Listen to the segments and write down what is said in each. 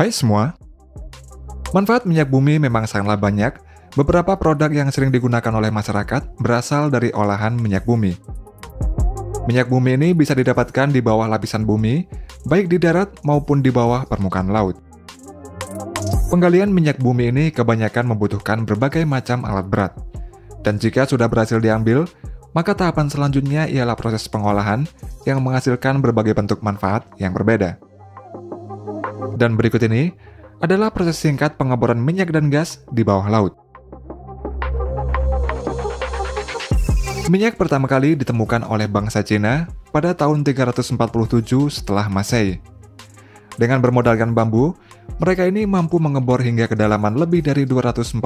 Hai semua, manfaat minyak bumi memang sangatlah banyak. Beberapa produk yang sering digunakan oleh masyarakat berasal dari olahan minyak bumi. Minyak bumi ini bisa didapatkan di bawah lapisan bumi, baik di darat maupun di bawah permukaan laut. Penggalian minyak bumi ini kebanyakan membutuhkan berbagai macam alat berat. Dan jika sudah berhasil diambil, maka tahapan selanjutnya ialah proses pengolahan yang menghasilkan berbagai bentuk manfaat yang berbeda. Dan berikut ini adalah proses singkat pengeboran minyak dan gas di bawah laut. Minyak pertama kali ditemukan oleh bangsa Cina pada tahun 347 setelah Masehi. Dengan bermodalkan bambu, mereka ini mampu mengebor hingga kedalaman lebih dari 243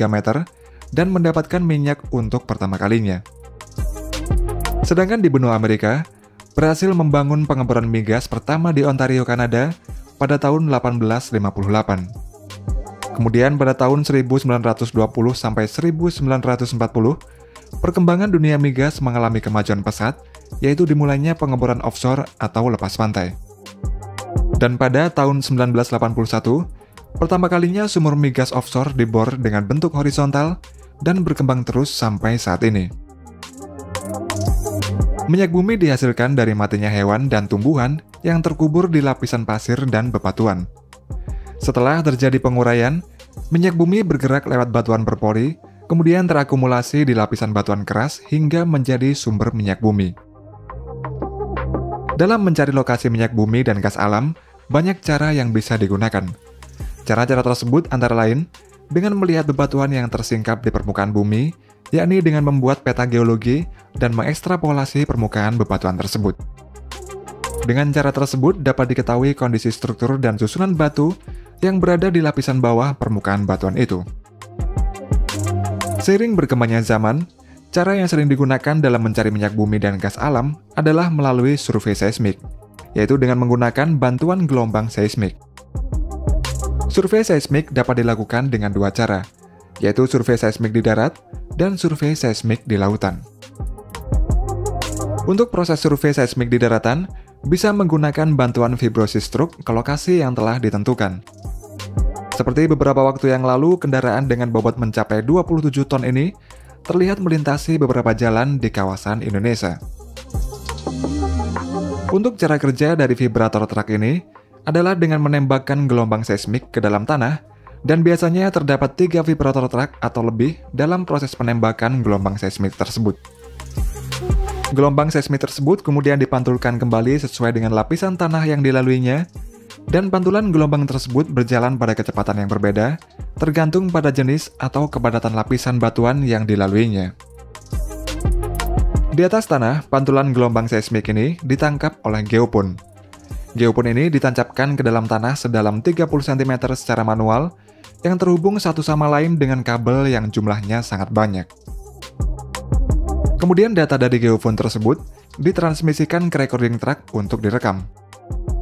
meter dan mendapatkan minyak untuk pertama kalinya. Sedangkan di benua Amerika, berhasil membangun pengeboran migas pertama di Ontario, Kanada pada tahun 1858. Kemudian pada tahun 1920 sampai 1940, perkembangan dunia migas mengalami kemajuan pesat, yaitu dimulainya pengeboran offshore atau lepas pantai. Dan pada tahun 1981, pertama kalinya sumur migas offshore dibor dengan bentuk horizontal dan berkembang terus sampai saat ini. Minyak bumi dihasilkan dari matinya hewan dan tumbuhan yang terkubur di lapisan pasir dan bebatuan. Setelah terjadi penguraian, minyak bumi bergerak lewat batuan berpori, kemudian terakumulasi di lapisan batuan keras hingga menjadi sumber minyak bumi. Dalam mencari lokasi minyak bumi dan gas alam, banyak cara yang bisa digunakan. Cara-cara tersebut antara lain dengan melihat bebatuan yang tersingkap di permukaan bumi, yakni dengan membuat peta geologi dan mengekstrapolasi permukaan bebatuan tersebut. Dengan cara tersebut dapat diketahui kondisi struktur dan susunan batu yang berada di lapisan bawah permukaan batuan itu. Seiring berkembangnya zaman, cara yang sering digunakan dalam mencari minyak bumi dan gas alam adalah melalui survei seismik, yaitu dengan menggunakan bantuan gelombang seismik. Survei seismik dapat dilakukan dengan dua cara, yaitu survei seismik di darat dan survei seismik di lautan. Untuk proses survei seismik di daratan, bisa menggunakan bantuan vibrosis truk ke lokasi yang telah ditentukan. Seperti beberapa waktu yang lalu, kendaraan dengan bobot mencapai 27 ton ini terlihat melintasi beberapa jalan di kawasan Indonesia. Untuk cara kerja dari vibrator truk ini adalah dengan menembakkan gelombang seismik ke dalam tanah, dan biasanya terdapat 3 vibrator truk atau lebih dalam proses penembakan gelombang seismik tersebut. Gelombang seismik tersebut kemudian dipantulkan kembali sesuai dengan lapisan tanah yang dilaluinya, dan pantulan gelombang tersebut berjalan pada kecepatan yang berbeda, tergantung pada jenis atau kepadatan lapisan batuan yang dilaluinya. Di atas tanah, pantulan gelombang seismik ini ditangkap oleh geopon. Geopon ini ditancapkan ke dalam tanah sedalam 30 cm secara manual, yang terhubung satu sama lain dengan kabel yang jumlahnya sangat banyak. Kemudian data dari geopon tersebut ditransmisikan ke recording track untuk direkam.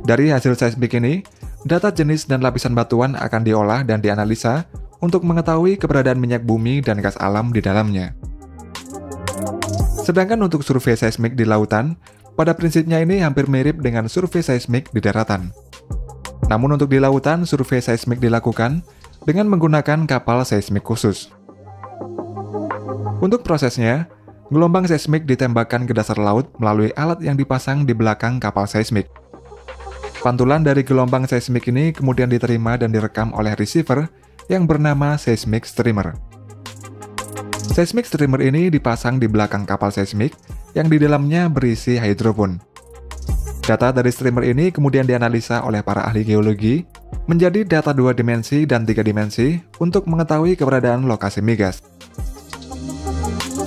Dari hasil seismik ini, data jenis dan lapisan batuan akan diolah dan dianalisa untuk mengetahui keberadaan minyak bumi dan gas alam di dalamnya. Sedangkan untuk survei seismik di lautan, pada prinsipnya ini hampir mirip dengan survei seismik di daratan. Namun untuk di lautan, survei seismik dilakukan dengan menggunakan kapal seismik khusus. Untuk prosesnya, gelombang seismik ditembakkan ke dasar laut melalui alat yang dipasang di belakang kapal seismik. Pantulan dari gelombang seismik ini kemudian diterima dan direkam oleh receiver yang bernama seismic streamer. Seismic streamer ini dipasang di belakang kapal seismik yang di dalamnya berisi hidrofon. Data dari streamer ini kemudian dianalisa oleh para ahli geologi menjadi data 2 dimensi dan 3 dimensi untuk mengetahui keberadaan lokasi migas.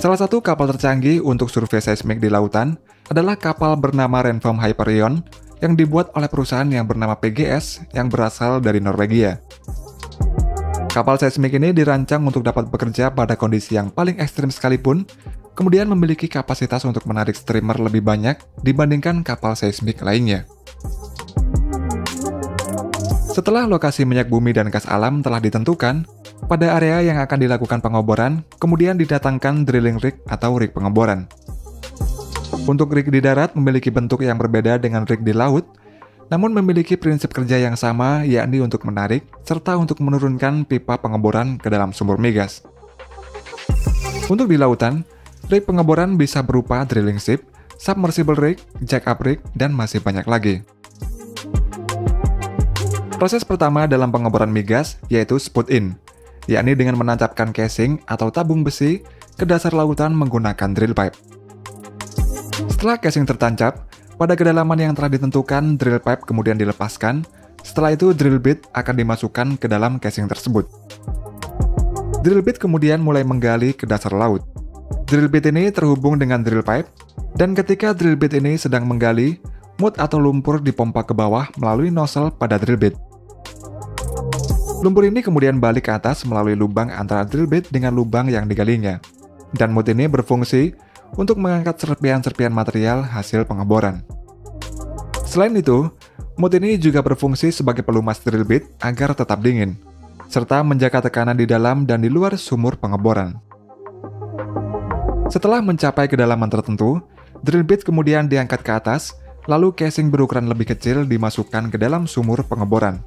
Salah satu kapal tercanggih untuk survei seismik di lautan adalah kapal bernama Renform Hyperion yang dibuat oleh perusahaan yang bernama PGS yang berasal dari Norwegia. Kapal seismik ini dirancang untuk dapat bekerja pada kondisi yang paling ekstrim sekalipun, kemudian memiliki kapasitas untuk menarik streamer lebih banyak dibandingkan kapal seismik lainnya. Setelah lokasi minyak bumi dan gas alam telah ditentukan, pada area yang akan dilakukan pengeboran, kemudian didatangkan drilling rig atau rig pengeboran. Untuk rig di darat memiliki bentuk yang berbeda dengan rig di laut, namun memiliki prinsip kerja yang sama, yakni untuk menarik serta untuk menurunkan pipa pengeboran ke dalam sumur migas. Untuk di lautan, rig pengeboran bisa berupa drilling ship, submersible rig, jack-up rig, dan masih banyak lagi. Proses pertama dalam pengeboran migas yaitu spud in, yakni dengan menancapkan casing atau tabung besi ke dasar lautan menggunakan drill pipe. Setelah casing tertancap, pada kedalaman yang telah ditentukan, drill pipe kemudian dilepaskan. Setelah itu, drill bit akan dimasukkan ke dalam casing tersebut. Drill bit kemudian mulai menggali ke dasar laut. Drill bit ini terhubung dengan drill pipe, dan ketika drill bit ini sedang menggali, mud atau lumpur dipompa ke bawah melalui nozzle pada drill bit. Lumpur ini kemudian balik ke atas melalui lubang antara drill bit dengan lubang yang digalinya. Dan mud ini berfungsi untuk mengangkat serpihan-serpihan material hasil pengeboran. Selain itu, mud ini juga berfungsi sebagai pelumas drill bit agar tetap dingin, serta menjaga tekanan di dalam dan di luar sumur pengeboran. Setelah mencapai kedalaman tertentu, drill bit kemudian diangkat ke atas, lalu casing berukuran lebih kecil dimasukkan ke dalam sumur pengeboran.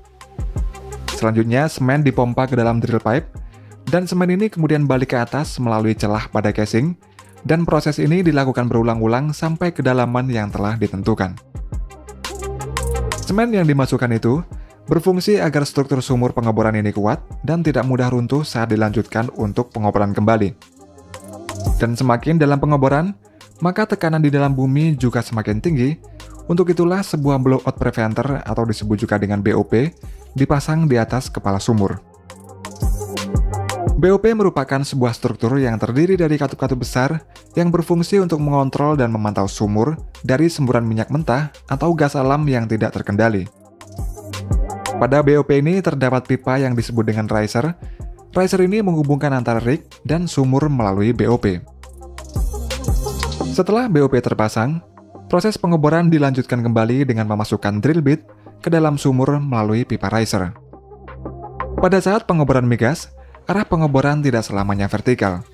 Selanjutnya, semen dipompa ke dalam drill pipe, dan semen ini kemudian balik ke atas melalui celah pada casing, dan proses ini dilakukan berulang-ulang sampai kedalaman yang telah ditentukan. Semen yang dimasukkan itu berfungsi agar struktur sumur pengeboran ini kuat dan tidak mudah runtuh saat dilanjutkan untuk pengeboran kembali. Dan semakin dalam pengeboran, maka tekanan di dalam bumi juga semakin tinggi. Untuk itulah sebuah blowout preventer atau disebut juga dengan BOP dipasang di atas kepala sumur. BOP merupakan sebuah struktur yang terdiri dari katup-katup besar yang berfungsi untuk mengontrol dan memantau sumur dari semburan minyak mentah atau gas alam yang tidak terkendali. Pada BOP ini terdapat pipa yang disebut dengan riser. Riser ini menghubungkan antara rig dan sumur melalui BOP. Setelah BOP terpasang, proses pengeboran dilanjutkan kembali dengan memasukkan drill bit ke dalam sumur melalui pipa riser. Pada saat pengeboran migas, arah pengeboran tidak selamanya vertikal.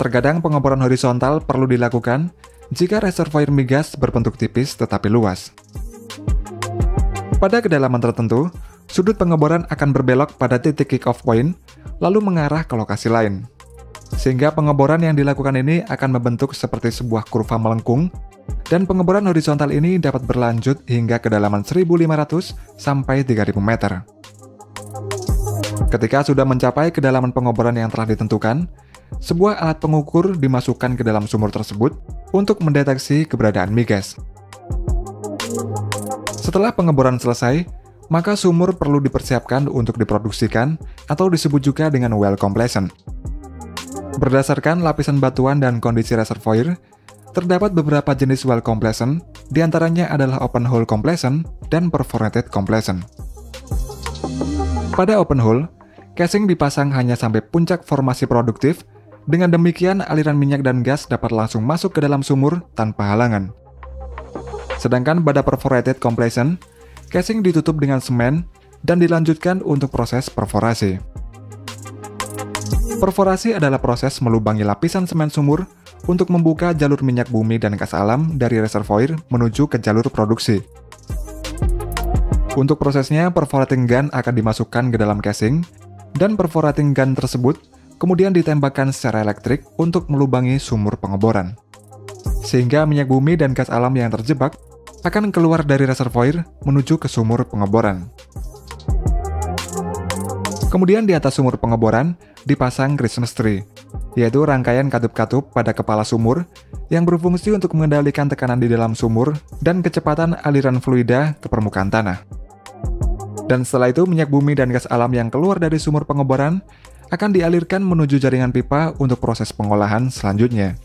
Terkadang pengeboran horizontal perlu dilakukan jika reservoir migas berbentuk tipis tetapi luas. Pada kedalaman tertentu, sudut pengeboran akan berbelok pada titik kick-off point, lalu mengarah ke lokasi lain. Sehingga pengeboran yang dilakukan ini akan membentuk seperti sebuah kurva melengkung, dan pengeboran horizontal ini dapat berlanjut hingga kedalaman 1.500 sampai 3.000 meter. Ketika sudah mencapai kedalaman pengeboran yang telah ditentukan, sebuah alat pengukur dimasukkan ke dalam sumur tersebut untuk mendeteksi keberadaan migas. Setelah pengeboran selesai, maka sumur perlu dipersiapkan untuk diproduksikan atau disebut juga dengan well completion. Berdasarkan lapisan batuan dan kondisi reservoir, terdapat beberapa jenis well completion, diantaranya adalah open hole completion dan perforated completion. Pada open hole, casing dipasang hanya sampai puncak formasi produktif, dengan demikian aliran minyak dan gas dapat langsung masuk ke dalam sumur tanpa halangan. Sedangkan pada perforated completion, casing ditutup dengan semen dan dilanjutkan untuk proses perforasi. Perforasi adalah proses melubangi lapisan semen sumur untuk membuka jalur minyak bumi dan gas alam dari reservoir menuju ke jalur produksi. Untuk prosesnya, perforating gun akan dimasukkan ke dalam casing, dan perforating gun tersebut kemudian ditembakkan secara elektrik untuk melubangi sumur pengeboran. Sehingga minyak bumi dan gas alam yang terjebak akan keluar dari reservoir menuju ke sumur pengeboran. Kemudian di atas sumur pengeboran dipasang Christmas tree, yaitu rangkaian katup-katup pada kepala sumur yang berfungsi untuk mengendalikan tekanan di dalam sumur dan kecepatan aliran fluida ke permukaan tanah. Dan setelah itu minyak bumi dan gas alam yang keluar dari sumur pengeboran akan dialirkan menuju jaringan pipa untuk proses pengolahan selanjutnya.